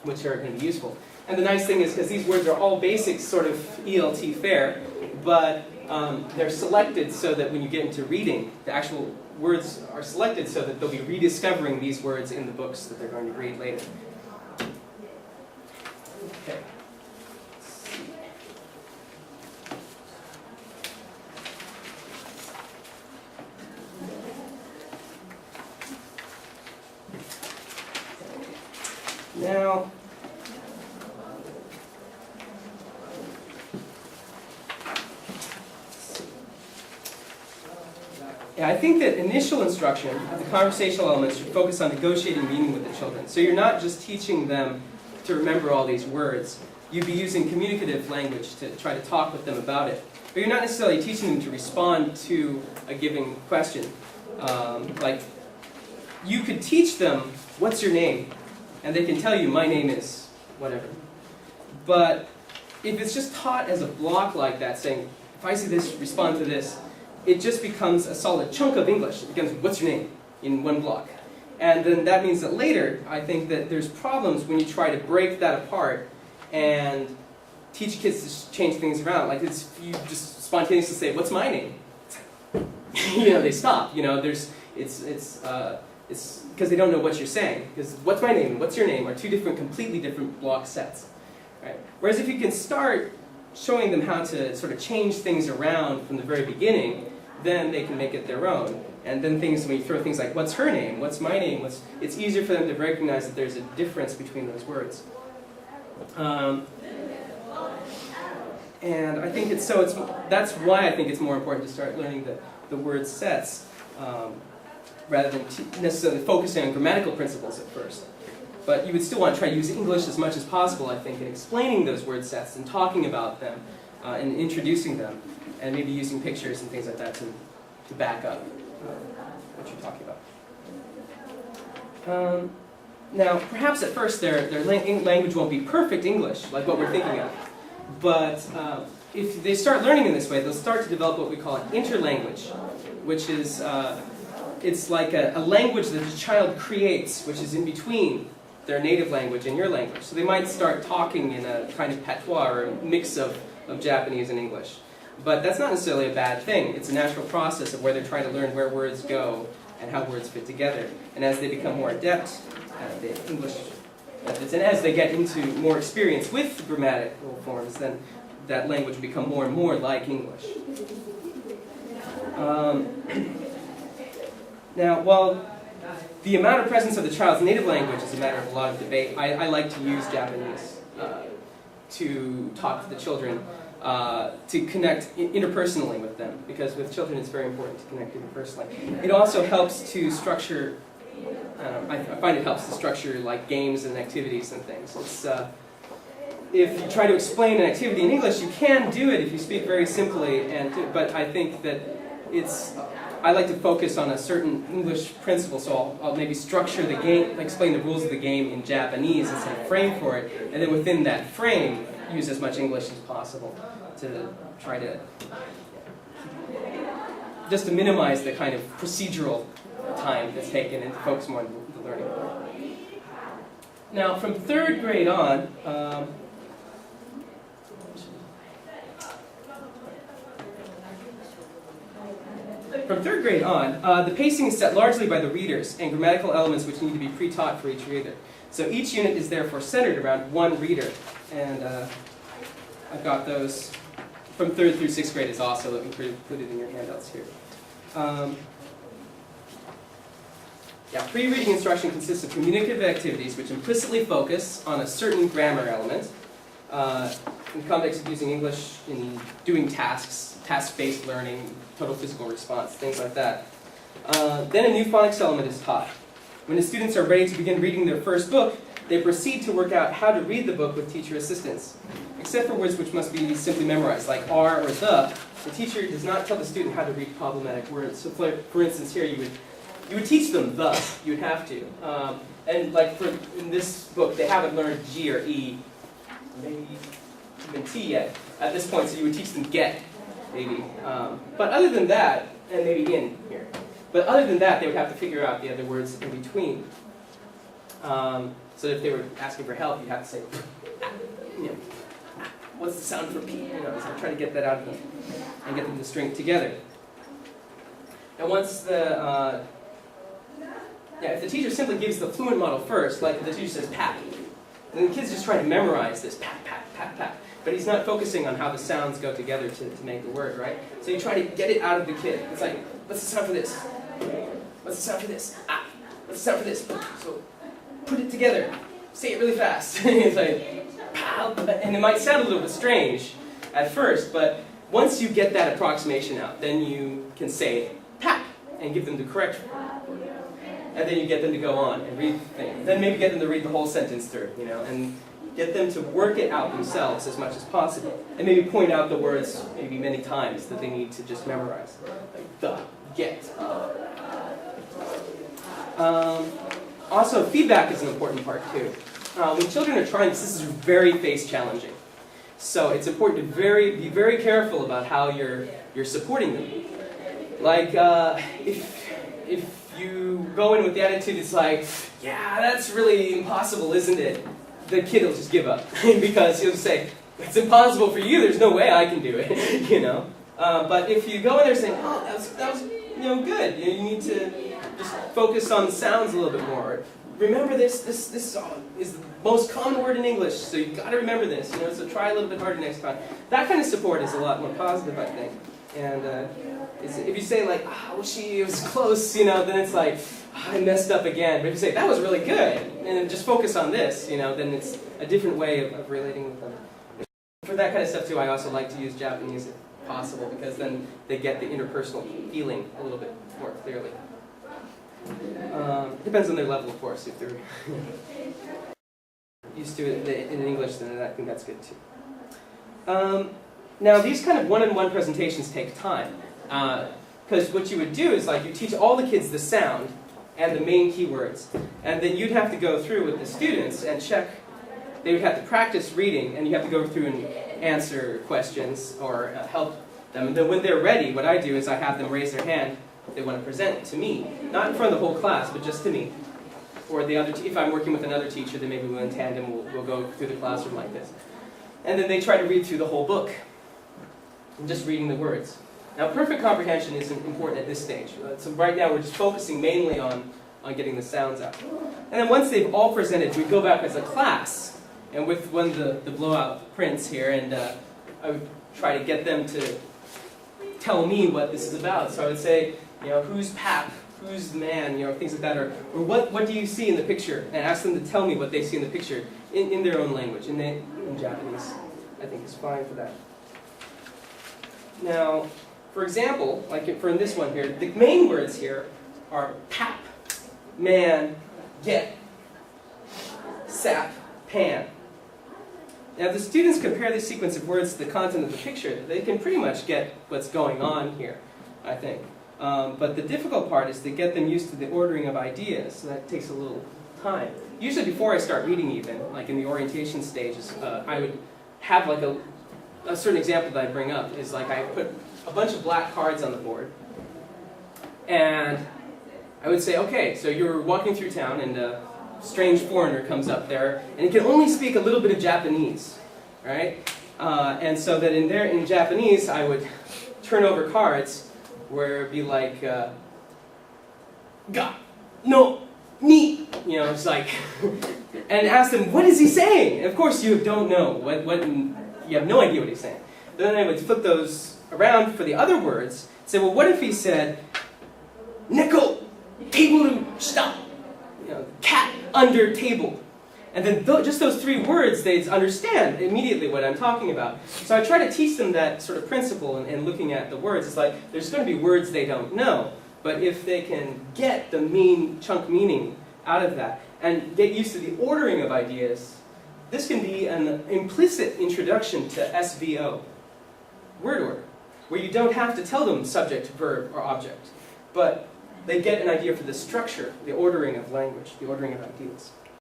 which are going to be useful. And the nice thing is, because these words are all basic sort of ELT fare, but they're selected so that when you get into reading, the actual words are selected so that they'll be rediscovering these words in the books that they're going to read later. Okay. Now, I think that initial instruction of the conversational elements should focus on negotiating meaning with the children. So you're not just teaching them to remember all these words. You'd be using communicative language to try to talk with them about it. But you're not necessarily teaching them to respond to a given question. Like, you could teach them, what's your name? And they can tell you, my name is whatever. But if it's just taught as a block like that, saying, if I see this, respond to this, it just becomes a solid chunk of English. It becomes, what's your name? In one block. And then that means that later, I think that there's problems when you try to break that apart and teach kids to change things around. Like, you just spontaneously say, what's my name? They stop. It's because they don't know what you're saying. Because what's my name and what's your name are two different, completely different block sets. Right? Whereas if you can start showing them how to sort of change things around from the very beginning, then they can make it their own. And then when you throw things like, what's her name, what's my name, it's easier for them to recognize that there's a difference between those words. And I think that's why I think it's more important to start learning the word sets, rather than necessarily focusing on grammatical principles at first. But you would still want to try to use English as much as possible, I think, in explaining those word sets and talking about them and introducing them, and maybe using pictures and things like that to back up what you're talking about. Now, perhaps at first their language won't be perfect English, like what we're thinking of. But if they start learning in this way, they'll start to develop what we call an interlanguage, which is it's like a language that the child creates, which is in between their native language and your language. So they might start talking in a kind of patois or a mix of Japanese and English. But that's not necessarily a bad thing. It's a natural process of where they're trying to learn where words go and how words fit together. And as they become more adept at the English methods, and as they get into more experience with grammatical forms, then that language will become more and more like English. Now, while the amount of presence of the child's native language is a matter of a lot of debate, I like to use Japanese to talk to the children, to connect interpersonally with them, because with children it's very important to connect interpersonally. It also helps to structure, I find it helps to structure like games and activities and things. If you try to explain an activity in English, you can do it if you speak very simply, but I think that I like to focus on a certain English principle, so I'll maybe structure the game, explain the rules of the game in Japanese and set a frame for it, and then within that frame, use as much English as possible to try to, just to minimize the kind of procedural time that's taken and to focus more on the learning. Now, from 3rd grade on, the pacing is set largely by the readers and grammatical elements which need to be pre-taught for each reader. So each unit is therefore centered around one reader. And I've got those from 3rd through 6th grade is also included in your handouts here. Pre-reading instruction consists of communicative activities which implicitly focus on a certain grammar element in the context of using English in doing tasks, task-based learning, total physical response, things like that. Then a new phonics element is taught. When the students are ready to begin reading their first book, they proceed to work out how to read the book with teacher assistance. Except for words which must be simply memorized, like are or the teacher does not tell the student how to read problematic words. So for instance here, you would teach them the, you would have to. And like in this book, they haven't learned G or E, maybe even T yet at this point, so you would teach them get, maybe. But other than that, and maybe in here, but other than that, they would have to figure out the other words in between. So if they were asking for help, you'd have to say, you know, what's the sound for P? You know, so try to get that out of them and get them to string together. And once the, if the teacher simply gives the fluent model first, like if the teacher says pat, then the kid's just trying to memorize this pat, pat, pat, pat. But he's not focusing on how the sounds go together to make the word, right? So you try to get it out of the kid. It's like, what's the sound for this? What's the sound for this? Ah. What's the sound for this? So put it together. Say it really fast. It's like, pow. And it might sound a little bit strange at first, but once you get that approximation out, then you can say pat and give them the correct word. And then you get them to go on and read the thing. Then maybe get them to read the whole sentence through, you know, and get them to work it out themselves as much as possible. And maybe point out the words maybe many times that they need to just memorize. Like the, get. Also, feedback is an important part too. When children are trying this is very face challenging. So it's important to be very careful about how you're supporting them. Like if you go in with the attitude it's like, yeah, that's really impossible, isn't it? The kid will just give up because he'll say, it's impossible for you. There's no way I can do it, you know. But if you go in there saying, oh, that was you know, good. You need to just focus on the sounds a little bit more. Remember this is the most common word in English, so you've got to remember this. You know, so try a little bit harder next time. That kind of support is a lot more positive, I think. And if you say like, I wish it was close, you know, then it's like, I messed up again. But if you say, that was really good, and then just focus on this, you know, then it's a different way of relating with them. For that kind of stuff too, I also like to use Japanese if possible, because then they get the interpersonal feeling a little bit more clearly. Depends on their level, of course. If they're used to it in English, then I think that's good too. Now, these kind of one-on-one presentations take time. Because what you would do is like you teach all the kids the sound and the main keywords. And then you'd have to go through with the students and check. They would have to practice reading, and you have to go through and answer questions or help them. And then when they're ready, what I do is I have them raise their hand. They want to present to me, not in front of the whole class, but just to me. Or the other, if I'm working with another teacher, then maybe we'll in tandem, we'll go through the classroom like this. And then they try to read through the whole book, and just reading the words. Now, perfect comprehension isn't important at this stage. So right now, we're just focusing mainly on getting the sounds out. And then once they've all presented, we go back as a class, and with one of the blowout prints here, and I would try to get them to tell me what this is about. So I would say, you know, who's Pap? Who's the man? You know, things like that. Or what do you see in the picture? And ask them to tell me what they see in the picture in their own language, in Japanese. I think is fine for that. Now, for example, like for this one here, the main words here are Pap, man, get, sap, pan. Now, if the students compare this sequence of words to the content of the picture, they can pretty much get what's going on here, I think. But the difficult part is to get them used to the ordering of ideas, so that takes a little time. Usually before I start reading even, like in the orientation stages, I would have like a certain example that I bring up is like I put a bunch of black cards on the board, and I would say, okay, so you're walking through town and a strange foreigner comes up there, and he can only speak a little bit of Japanese, right? And so that in Japanese, I would turn over cards where it'd be like, ga, no, ni, you know, it's like, and ask them, what is he saying? And of course, you don't know, you have no idea what he's saying. But then I would flip those around for the other words, say, well, what if he said, neko, table shita, you know, cat under table. And then just those three words, they'd understand immediately what I'm talking about. So I try to teach them that sort of principle and looking at the words. It's like, there's going to be words they don't know. But if they can get the main chunk meaning out of that and get used to the ordering of ideas, this can be an implicit introduction to SVO, word order, where you don't have to tell them subject, verb, or object. But they get an idea for the structure, the ordering of language, the ordering of ideas.